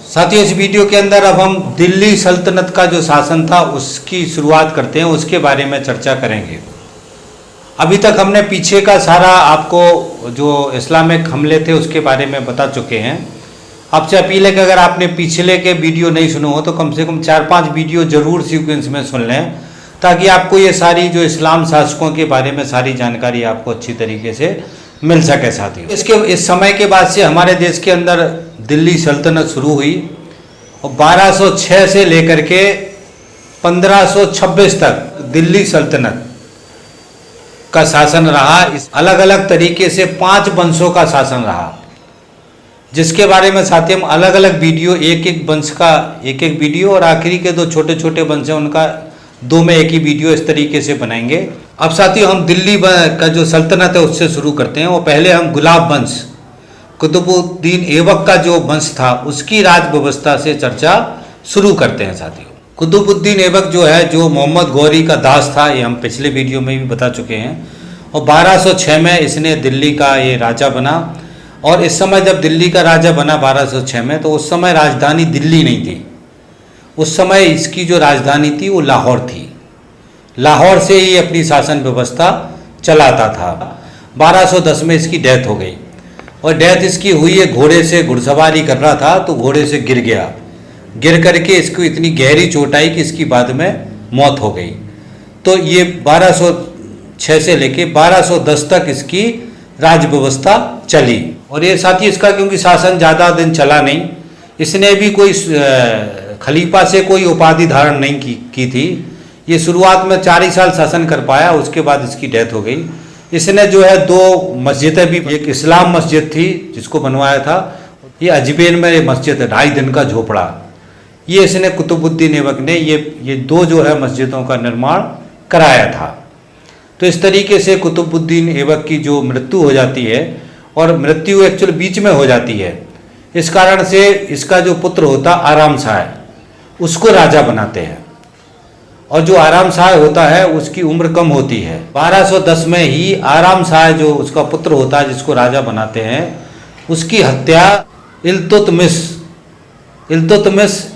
साथियों, इस वीडियो के अंदर अब हम दिल्ली सल्तनत का जो शासन था उसकी शुरुआत करते हैं, उसके बारे में चर्चा करेंगे। अभी तक हमने पीछे का सारा आपको जो इस्लामिक हमले थे उसके बारे में बता चुके हैं। आपसे अपील है कि अगर आपने पिछले के वीडियो नहीं सुने हो तो कम से कम 4-5 वीडियो जरूर सीक्वेंस में सुन लें, ताकि आपको ये सारी जो इस्लाम शासकों के बारे में सारी जानकारी आपको अच्छी तरीके से मिल सके। साथियों, इस समय के बाद से हमारे देश के अंदर दिल्ली सल्तनत शुरू हुई और 1206 से लेकर के 1526 तक दिल्ली सल्तनत का शासन रहा। इस अलग अलग तरीके से 5 वंशों का शासन रहा, जिसके बारे में साथियों हम अलग अलग वीडियो, एक एक वंश का एक एक वीडियो और आखिरी के 2 छोटे छोटे वंश हैं उनका 2 में एक ही वीडियो इस तरीके से बनाएंगे। अब साथियों हम दिल्ली का जो सल्तनत है उससे शुरू करते हैं। और पहले हम गुलाब वंश, कुतुबुद्दीन ऐबक का जो वंश था उसकी राज व्यवस्था से चर्चा शुरू करते हैं। साथियों, कुतुबुद्दीन ऐबक जो है, जो मोहम्मद गौरी का दास था, ये हम पिछले वीडियो में भी बता चुके हैं। और 1206 में इसने दिल्ली का ये राजा बना। और इस समय जब दिल्ली का राजा बना 1206 में, तो उस समय राजधानी दिल्ली नहीं थी। उस समय इसकी जो राजधानी थी वो लाहौर थी। लाहौर से ही अपनी शासन व्यवस्था चलाता था। 1210 में इसकी डेथ हो गई। और डेथ इसकी हुई है, घोड़े से घुड़सवारी कर रहा था तो घोड़े से गिर गया। गिर करके इसको इतनी गहरी चोट आई कि इसकी बाद में मौत हो गई। तो ये 1206 से लेके 1210 तक इसकी राज व्यवस्था चली। और ये साथ ही इसका क्योंकि शासन ज़्यादा दिन चला नहीं, इसने भी कोई खलीफा से कोई उपाधि धारण नहीं की थी। ये शुरुआत में 4 ही साल शासन कर पाया, उसके बाद इसकी डेथ हो गई। इसने जो है 2 मस्जिदें भी, एक इस्लाम मस्जिद थी जिसको बनवाया था, ये अजमेर में मस्जिद है 2.5 दिन का झोपड़ा, ये इसने कुतुबुद्दीन ऐबक ने ये 2 जो है मस्जिदों का निर्माण कराया था। तो इस तरीके से कुतुबुद्दीन ऐबक की जो मृत्यु हो जाती है, और मृत्यु एक्चुअल बीच में हो जाती है, इस कारण से इसका जो पुत्र होता आराम शाह उसको राजा बनाते हैं। और जो आराम शाह होता है उसकी उम्र कम होती है। 1210 में ही आराम शाह जो उसका पुत्र होता है जिसको राजा बनाते हैं, उसकी हत्या इल्तुतमिश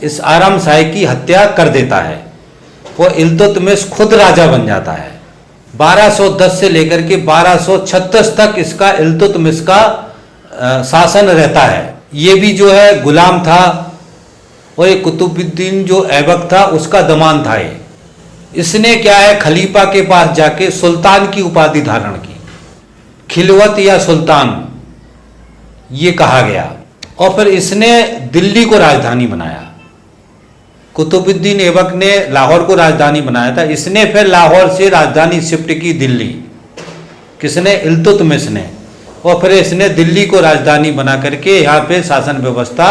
इस आराम शाह की हत्या कर देता है और इल्तुतमिश खुद राजा बन जाता है। 1210 से लेकर के 1236 तक इसका इल्तुतमिश का शासन रहता है। ये भी जो है गुलाम था और ये कुतुबुद्दीन जो ऐबक था उसका दमान था। ये इसने क्या है, खलीफा के पास जाके सुल्तान की उपाधि धारण की, खिलवत या सुल्तान ये कहा गया। और फिर इसने दिल्ली को राजधानी बनाया। कुतुबुद्दीन ऐबक ने लाहौर को राजधानी बनाया था, इसने फिर लाहौर से राजधानी शिफ्ट की दिल्ली, किसने, इल्तुतमिश ने। और फिर इसने दिल्ली को राजधानी बना करके यहाँ पे शासन व्यवस्था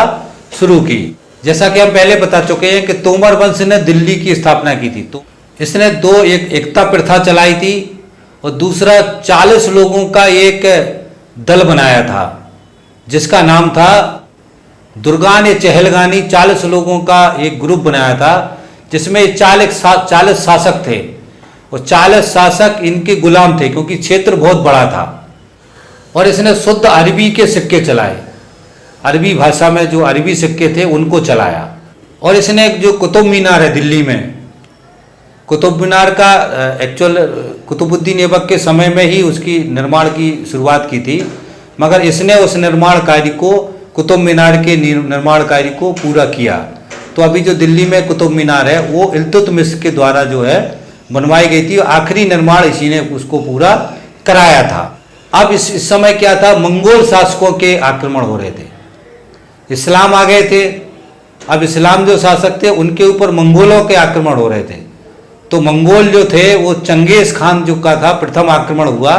शुरू की। जैसा कि हम पहले बता चुके हैं कि तोमर वंश ने दिल्ली की स्थापना की थी। तो इसने 2 एक एकता प्रथा चलाई थी और दूसरा 40 लोगों का एक दल बनाया था जिसका नाम था दुर्गान या चहलगानी। 40 लोगों का एक ग्रुप बनाया था जिसमें 40 शासक थे और 40 शासक इनके गुलाम थे, क्योंकि क्षेत्र बहुत बड़ा था। और इसने शुद्ध अरबी के सिक्के चलाए, अरबी भाषा में जो अरबी सिक्के थे उनको चलाया। और इसने जो कुतुब मीनार है दिल्ली में, कुतुब मीनार का एक्चुअल कुतुबुद्दीन ऐबक के समय में ही उसकी निर्माण की शुरुआत की थी, मगर इसने उस निर्माण कार्य को, कुतुब मीनार के निर्माण कार्य को पूरा किया। तो अभी जो दिल्ली में कुतुब मीनार है वो इल्तुतमिश के द्वारा जो है बनवाई गई थी। आखिरी निर्माण इसी ने उसको पूरा कराया था। अब इस समय क्या था, मंगोल शासकों के आक्रमण हो रहे थे, इस्लाम आ गए थे। अब इस्लाम जो शासक थे उनके ऊपर मंगोलों के आक्रमण हो रहे थे। तो मंगोल जो थे वो चंगेज खान जो का था, प्रथम आक्रमण हुआ,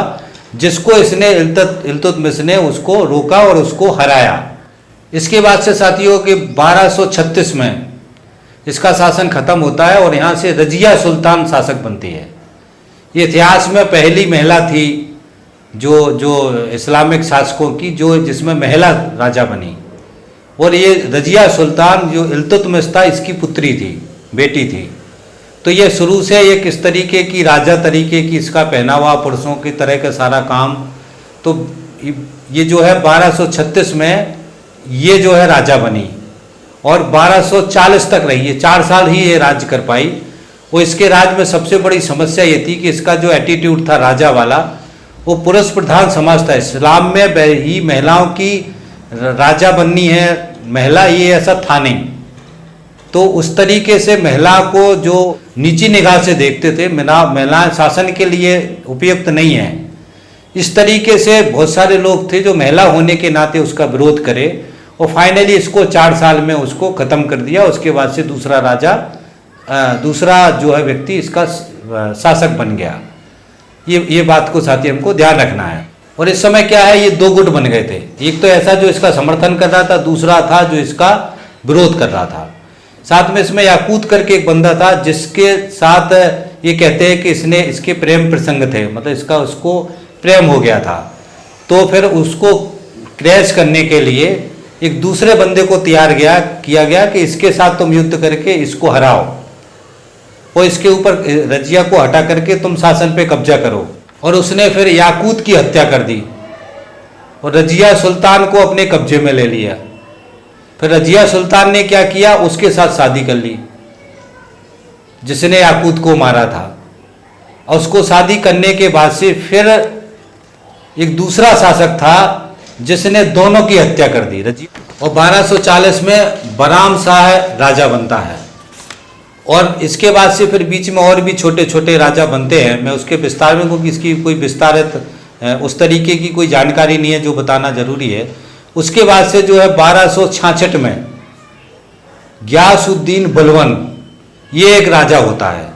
जिसको इसने इल्तुतमिश ने उसको रोका और उसको हराया। इसके बाद से साथियों कि 1236 में इसका शासन खत्म होता है और यहाँ से रजिया सुल्तान शासक बनती है। ये इतिहास में पहली महिला थी जो इस्लामिक शासकों की, जो जिसमें महिला राजा बनी। और ये रजिया सुल्तान जो इल्तुतमिश था इसकी पुत्री थी, बेटी थी। तो ये शुरू से एक इस तरीके की राजा तरीके की, इसका पहनावा पुरुषों की तरह का सारा काम। तो ये जो है 1236 में ये जो है राजा बनी। और 1240 तक रही है, 4 साल ही ये राज्य कर पाई। वो इसके राज में सबसे बड़ी समस्या ये थी कि इसका जो एटीट्यूड था राजा वाला, वो पुरुष प्रधान समाज था। इस्लाम में ही महिलाओं की राजा बननी है महिला, ये ऐसा था नहीं। तो उस तरीके से महिला को जो नीची निगाह से देखते थे, महिलाएं शासन के लिए उपयुक्त नहीं है, इस तरीके से बहुत सारे लोग थे जो महिला होने के नाते उसका विरोध करे, और फाइनली इसको 4 साल में उसको ख़त्म कर दिया। उसके बाद से दूसरा राजा, दूसरा जो है व्यक्ति इसका शासक बन गया। ये बात को साथी हमको ध्यान रखना है। और इस समय क्या है, ये 2 गुट बन गए थे, एक तो ऐसा जो इसका समर्थन कर रहा था, दूसरा था जो इसका विरोध कर रहा था। साथ में इसमें याकूत करके एक बंदा था जिसके साथ ये कहते हैं कि इसके प्रेम प्रसंग थे, मतलब इसका उसको प्रेम हो गया था। तो फिर उसको क्रैश करने के लिए एक दूसरे बंदे को तैयार किया गया कि इसके साथ तुम युद्ध करके इसको हराओ और इसके ऊपर रजिया को हटा करके तुम शासन पे कब्जा करो। और उसने फिर याकूत की हत्या कर दी और रजिया सुल्तान को अपने कब्जे में ले लिया। फिर रजिया सुल्तान ने क्या किया, उसके साथ शादी कर ली जिसने याकूत को मारा था। और उसको शादी करने के बाद से फिर एक दूसरा शासक था जिसने दोनों की हत्या कर दी रजिया। और 1240 में बराम शाह राजा बनता है। और इसके बाद से फिर बीच में और भी छोटे छोटे राजा बनते हैं। मैं उसके विस्तार में, क्योंकि इसकी कोई विस्तारित उस तरीके की कोई जानकारी नहीं है जो बताना जरूरी है। उसके बाद से जो है 1266 में गियासुद्दीन बलवन, ये एक राजा होता है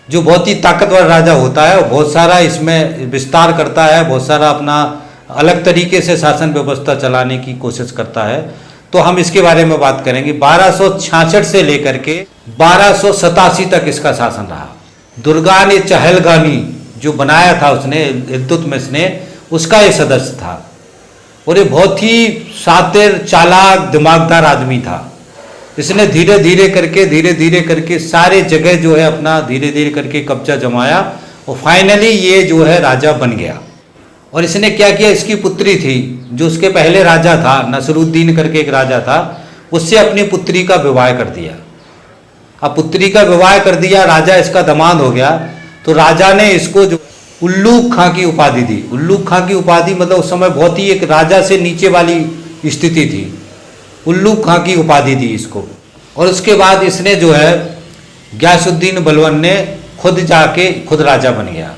जो बहुत ही ताकतवर राजा होता है और बहुत सारा इसमें विस्तार करता है, बहुत सारा अपना अलग तरीके से शासन व्यवस्था चलाने की कोशिश करता है। तो हम इसके बारे में बात करेंगे। 1266 से लेकर के 1287 तक इसका शासन रहा। दुर्गान चहलगानी जो बनाया था उसने, इल्तुतमिश ने, उसका ये सदस्य था। और ये बहुत ही शातिर, चालाक, दिमागदार आदमी था। इसने धीरे धीरे करके सारे जगह जो है अपना धीरे धीरे करके कब्जा जमाया और फाइनली ये जो है राजा बन गया। और इसने क्या किया, इसकी पुत्री थी जो उसके पहले राजा था, नसरुद्दीन करके एक राजा था, उससे अपनी पुत्री का विवाह कर दिया। अब पुत्री का विवाह कर दिया, राजा इसका दामाद हो गया। तो राजा ने इसको जो उल्लूक खां की उपाधि दी। उल्लूक खां की उपाधि मतलब उस समय बहुत ही एक राजा से नीचे वाली स्थिति थी। उल्लूक खां की उपाधि दी इसको। और उसके बाद इसने जो है गियासुद्दीन बलवन ने खुद राजा बन गया।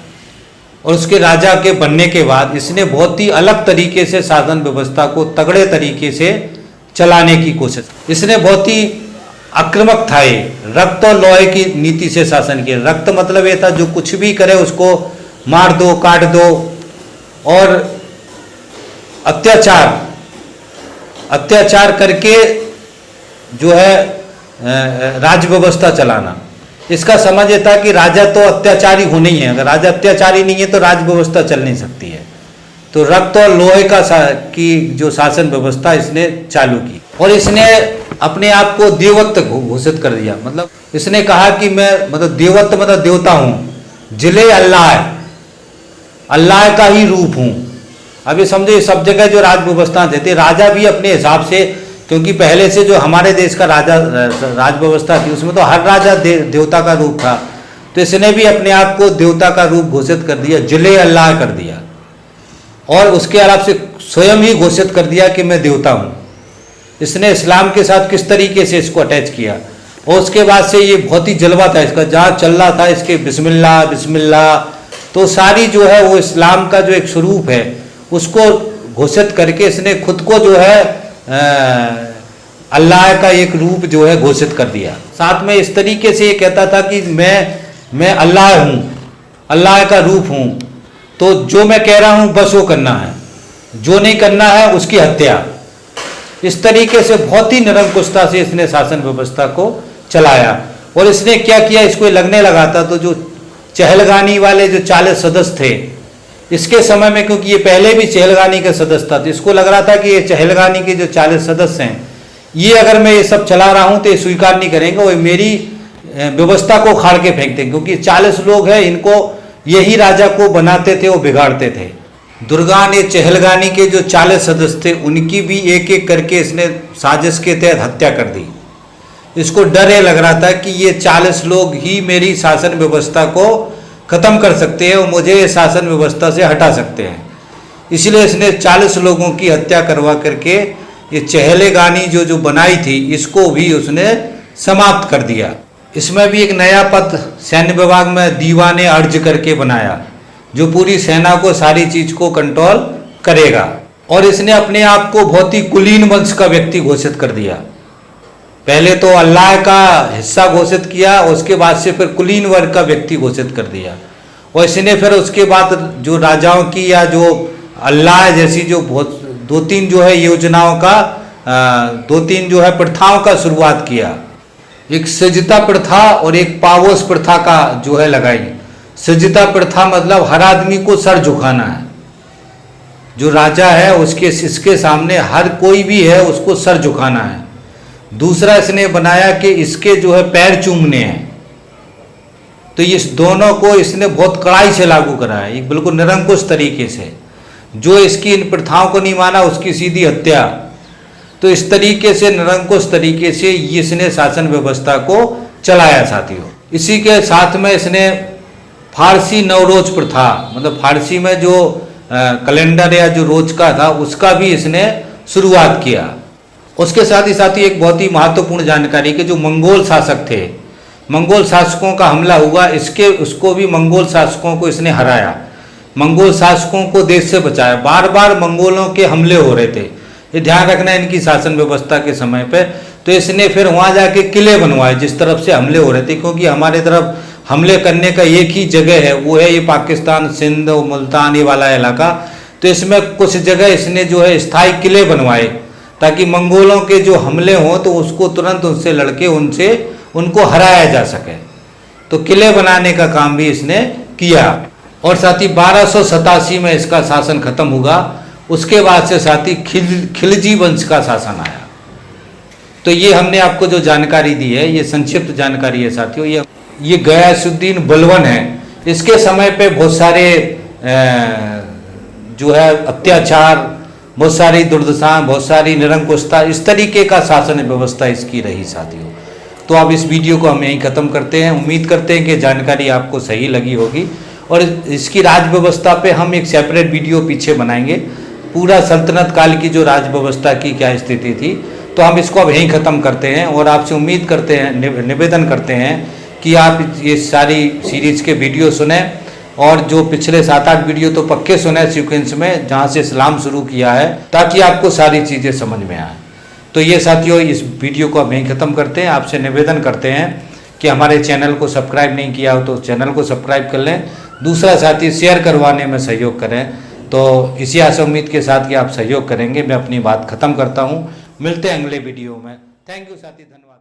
और उसके राजा के बनने के बाद इसने बहुत ही अलग तरीके से शासन व्यवस्था को तगड़े तरीके से चलाने की कोशिश। इसने बहुत ही आक्रामक था। ये रक्त और लोहे की नीति से शासन किया। रक्त मतलब ये था जो कुछ भी करे उसको मार दो, काट दो। और अत्याचार करके जो है राज्य व्यवस्था चलाना। इसका समझ ये था कि राजा तो अत्याचारी होना ही है, अगर राजा अत्याचारी नहीं है तो राज्य व्यवस्था चल नहीं सकती है। तो रक्त और लोहे की जो शासन व्यवस्था इसने चालू की। और इसने अपने आप को देवत्व घोषित कर दिया। मतलब इसने कहा कि मैं मतलब देवत्व मतलब देवता हूँ, जिले अल्लाह का ही रूप हूँ। अब ये समझो, सब जगह जो राज व्यवस्था देते, राजा भी अपने हिसाब से, क्योंकि पहले से जो हमारे देश का राज व्यवस्था थी उसमें तो हर राजा देवता का रूप था। तो इसने भी अपने आप को देवता का रूप घोषित कर दिया, जिले अल्लाह कर दिया। और उसके अलावा से स्वयं ही घोषित कर दिया कि मैं देवता हूँ। इसने इस्लाम के साथ किस तरीके से इसको अटैच किया। और उसके बाद से ये बहुत ही जलवा था इसका, जहाँ चल रहा था इसके बिस्मिल्लाह बिस्मिल्लाह, तो सारी जो है वो इस्लाम का जो एक स्वरूप है उसको घोषित करके इसने खुद को जो है अल्लाह का एक रूप जो है घोषित कर दिया। साथ में इस तरीके से ये कहता था कि मैं अल्लाह हूँ, अल्लाह का रूप हूँ, तो जो मैं कह रहा हूँ बस वो करना है, जो नहीं करना है उसकी हत्या। इस तरीके से बहुत ही निरंकुशता से इसने शासन व्यवस्था को चलाया। और इसने क्या किया, इसको लगने लगा था तो जो चहलगानी वाले जो 40 सदस्य थे इसके समय में, क्योंकि ये पहले भी चहलगानी का सदस्य था, तो इसको लग रहा था कि ये चहलगानी के जो 40 सदस्य हैं, ये अगर मैं ये सब चला रहा हूँ तो ये स्वीकार नहीं करेंगे, वो मेरी व्यवस्था को खाड़ के फेंक देंगे, क्योंकि 40 लोग हैं, इनको यही राजा को बनाते थे, वो बिगाड़ते थे। दुर्गान चहलगानी के जो 40 सदस्य थे उनकी भी एक एक करके इसने साजिश के तहत हत्या कर दी। इसको डर ये लग रहा था कि ये 40 लोग ही मेरी शासन व्यवस्था को खत्म कर सकते हैं और मुझे ये शासन व्यवस्था से हटा सकते हैं। इसलिए इसने 40 लोगों की हत्या करवा करके ये चहलेगानी जो बनाई थी इसको भी उसने समाप्त कर दिया। इसमें भी एक नया पद सैन्य विभाग में दीवाने अर्ज करके बनाया, जो पूरी सेना को सारी चीज को कंट्रोल करेगा। और इसने अपने आप को बहुत ही कुलीन वंश का व्यक्ति घोषित कर दिया। पहले तो अल्लाह का हिस्सा घोषित किया, उसके बाद से फिर कुलीन वर्ग का व्यक्ति घोषित कर दिया। और इसने फिर उसके बाद जो राजाओं की या जो अल्लाह जैसी जो बहुत 2-3 जो है योजनाओं का 2-3 जो है प्रथाओं का शुरुआत किया। एक सज्जता प्रथा और एक पावोस प्रथा का जो है लगाई। सज्जता प्रथा मतलब हर आदमी को सर झुकाना है, जो राजा है उसके इसके सामने हर कोई भी है उसको सर झुकाना है। दूसरा इसने बनाया कि इसके जो है पैर चूमने हैं, तो इस दोनों को इसने बहुत कड़ाई से लागू करा है, एक बिल्कुल निरंकुश तरीके से। जो इसकी इन प्रथाओं को नहीं माना उसकी सीधी हत्या। तो इस तरीके से निरंकुश तरीके से इसने शासन व्यवस्था को चलाया साथियों। इसी के साथ में इसने फारसी नवरोज प्रथा, मतलब फारसी में जो कैलेंडर या जो रोज का था उसका भी इसने शुरुआत किया। उसके साथ ही साथ ही एक बहुत ही महत्वपूर्ण जानकारी कि जो मंगोल शासक थे, मंगोल शासकों का हमला हुआ, उसको भी मंगोल शासकों को इसने हराया। मंगोल शासकों को देश से बचाया। बार बार मंगोलों के हमले हो रहे थे, ये ध्यान रखना इनकी शासन व्यवस्था के समय पे। तो इसने फिर वहाँ जाके किले बनवाए जिस तरफ से हमले हो रहे थे, क्योंकि हमारे तरफ हमले करने का एक ही जगह है, वो है ये पाकिस्तान, सिंध, मुल्तान ये वाला इलाका। तो इसमें कुछ जगह इसने जो है स्थायी किले बनवाए ताकि मंगोलों के जो हमले हों तो उसको तुरंत उनसे लड़के उनको हराया जा सके। तो किले बनाने का काम भी इसने किया। और साथ ही 1287 में इसका शासन खत्म हुआ। उसके बाद से साथ ही खिलजी वंश का शासन आया। तो ये हमने आपको जो जानकारी दी है ये संक्षिप्त जानकारी है साथियों। ये गयासुद्दीन बलवन है। इसके समय पे बहुत सारे जो है अत्याचार, बहुत सारी दुर्दशा, बहुत सारी निरंकुशता, इस तरीके का शासन व्यवस्था इसकी रही साथियों। तो अब इस वीडियो को हम यहीं ख़त्म करते हैं। उम्मीद करते हैं कि जानकारी आपको सही लगी होगी। और इसकी राज व्यवस्था पे हम एक सेपरेट वीडियो पीछे बनाएंगे, पूरा सल्तनत काल की जो राज व्यवस्था की क्या स्थिति थी। तो हम इसको अब यहीं ख़त्म करते हैं और आपसे उम्मीद करते हैं, निवेदन करते हैं कि आप ये सारी सीरीज़ के वीडियो सुने और जो पिछले 7-8 वीडियो तो पक्के सुने सीक्वेंस में, जहाँ से इस्लाम शुरू किया है, ताकि आपको सारी चीज़ें समझ में आए। तो ये साथियों इस वीडियो को हम यहीं ख़त्म करते हैं। आपसे निवेदन करते हैं कि हमारे चैनल को सब्सक्राइब नहीं किया हो तो चैनल को सब्सक्राइब कर लें। दूसरा साथी शेयर करवाने में सहयोग करें। तो इसी आशा उम्मीद के साथ कि आप सहयोग करेंगे, मैं अपनी बात ख़त्म करता हूँ। मिलते हैं अगले वीडियो में। थैंक यू साथी, धन्यवाद।